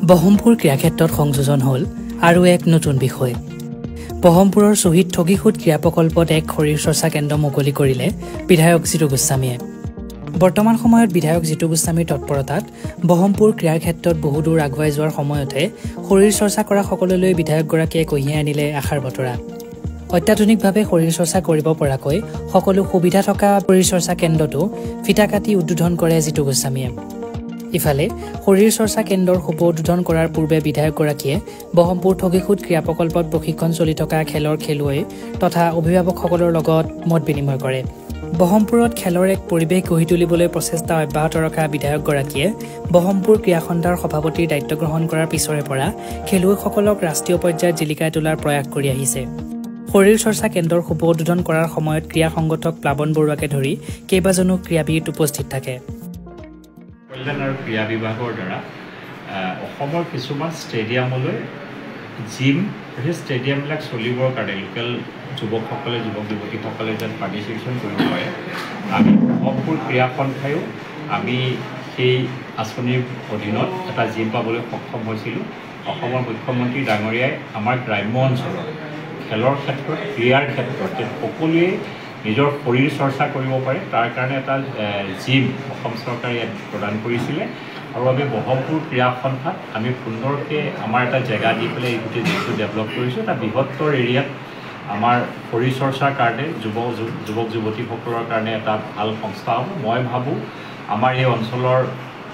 বহমপুৰ ক্ৰীড়াক্ষেত্ৰত সংযোজন হ'ল আৰু এক নতুন বিষয়। বহমপুৰৰ শ্বহীদ ঠগীখুদ ক্ৰীড়া প্ৰকল্পত এক শৰীৰ চৰ্চা কেন্দ্ৰ মুকলি কৰিলে বিধায়ক জিতু গোস্বামীয়ে। বৰ্তমান সময়ত বিধায়ক জিতু গোস্বামীৰ তৎপৰতাত বহমপুৰ ক্ৰীড়াৰ ক্ষেত্ৰত বহুদূৰ আগুৱাই যোৱাৰ সময়তে শৰীৰ চৰ্চা কৰা সকলোলৈ বিধায়কগৰাকীয়ে কঢ়িয়াই আনিলে আশাৰ বতৰা। অত্যাধুনিকভাৱে শৰীৰ চৰ্চা কৰিব পৰাকৈ সকলো সুবিধা থকা শৰীৰ চৰ্চা কেন্দ্ৰটো ফিটা কাটি উদ্বোধন কৰে জিতু গোস্বামীয়ে। ইফালে শৰীৰ চৰ্চা কেন্দ্ৰৰ শুভ উদ্বোধন কৰাৰ পূৰ্বে বিধায়কগৰাকীয়ে বহমপুৰ ঠগীখুদ ক্ৰীড়া প্ৰকল্পত প্ৰশিক্ষণ চলি থকা খেলৰ খেলুৱৈ তথা অভিভাৱকসকলৰ লগত মত বিনিময় কৰে। বহমপুৰত খেলৰ এক পৰিৱেশ গঢ়ি তুলিবলৈ প্ৰচেষ্টা অব্যাহত ৰখা বিধায়কগৰাকীয়ে বহমপুৰ ক্ৰীড়া খণ্ডৰ সভাপতিৰ দায়িত্ব গ্ৰহণ কৰাৰ পিছৰে পৰা খেলুৱৈসকলক ৰাষ্ট্ৰীয় পৰ্যায়ত জিলিকাই তোলাৰ প্ৰয়াস কৰি আহিছে। শৰীৰ চৰ্চা কেন্দ্ৰৰ শুভ উদ্বোধন কৰাৰ সময়ত ক্ৰীড়া সংগঠক প্লাৱন বৰুৱাকে ধৰি কেইবাজনো ক্ৰীড়াবিদ উপস্থিত থাকে। কল্যাণ আৰু ক্ৰীড়া বিভাগৰ দ্বাৰা অসমৰ কিছুমান ষ্টেডিয়ামলৈ জিম সেই ষ্টেডিয়ামবিলাক চলিবৰ কাৰণে লোকেল যুৱকসকলে যুৱক যুৱতীসকলে যেন পাৰ্টিচিপেশ্যন কৰিব পাৰে। আমি বহমপুৰ ক্ৰীড়া সন্থায়ো আমি সেই আঁচনিৰ অধীনত এটা জিম পাবলৈ সক্ষম হৈছিলোঁ। অসমৰ মুখ্যমন্ত্ৰী ডাঙৰীয়াই আমাৰ গ্ৰাম্য অঞ্চলত খেলৰ ক্ষেত্ৰত ক্ৰীড়াৰ ক্ষেত্ৰত যে সকলোৱে নিজৰ শৰীৰ চৰ্চা কৰিব পাৰে তাৰ কাৰণে এটা জিম অসম চৰকাৰে ইয়াত প্ৰদান কৰিছিলে। আৰু আমি বহমপুৰ ক্ৰীড়া সন্থাত আমি সুন্দৰকৈ আমাৰ এটা জেগা দি পেলাই এই গোটেই জিমটো ডেভেলপ কৰিছোঁ। এটা বৃহত্তৰ এৰিয়াত আমাৰ শৰীৰ চৰ্চাৰ কাৰণে যুৱক যুৱতীসকলৰ কাৰণে এটা ভাল সংস্থা হ'ব। মই ভাবোঁ আমাৰ এই অঞ্চলৰ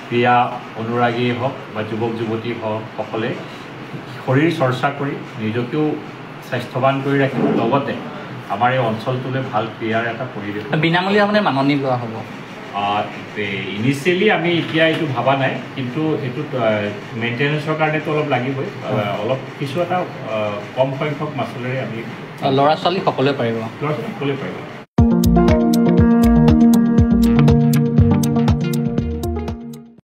ক্ৰীড়া অনুৰাগীয়ে হওক বা যুৱক যুৱতীসকলে শৰীৰ চৰ্চা কৰি নিজকেও স্বাস্থ্যৱান কৰি ৰাখিব, লগতে আমাৰ এই অঞ্চলটোলৈ ভাল ক্ৰীড়াৰ এটা পৰিৱেশ বিনামূলীয়া মানে মাননি লোৱা হ'ব। ইনিচিয়েলি আমি এতিয়া এইটো ভবা নাই, কিন্তু এইটো মেইনটেনেঞ্চৰ কাৰণেতো অলপ লাগিবই। অলপ কিছু এটা কম সংখ্যক মাচুলেৰে আমি ল'ৰা ছোৱালী সকলোৱে পাৰিব। ল'ৰা ছোৱালী সকলোৱে পাৰিব।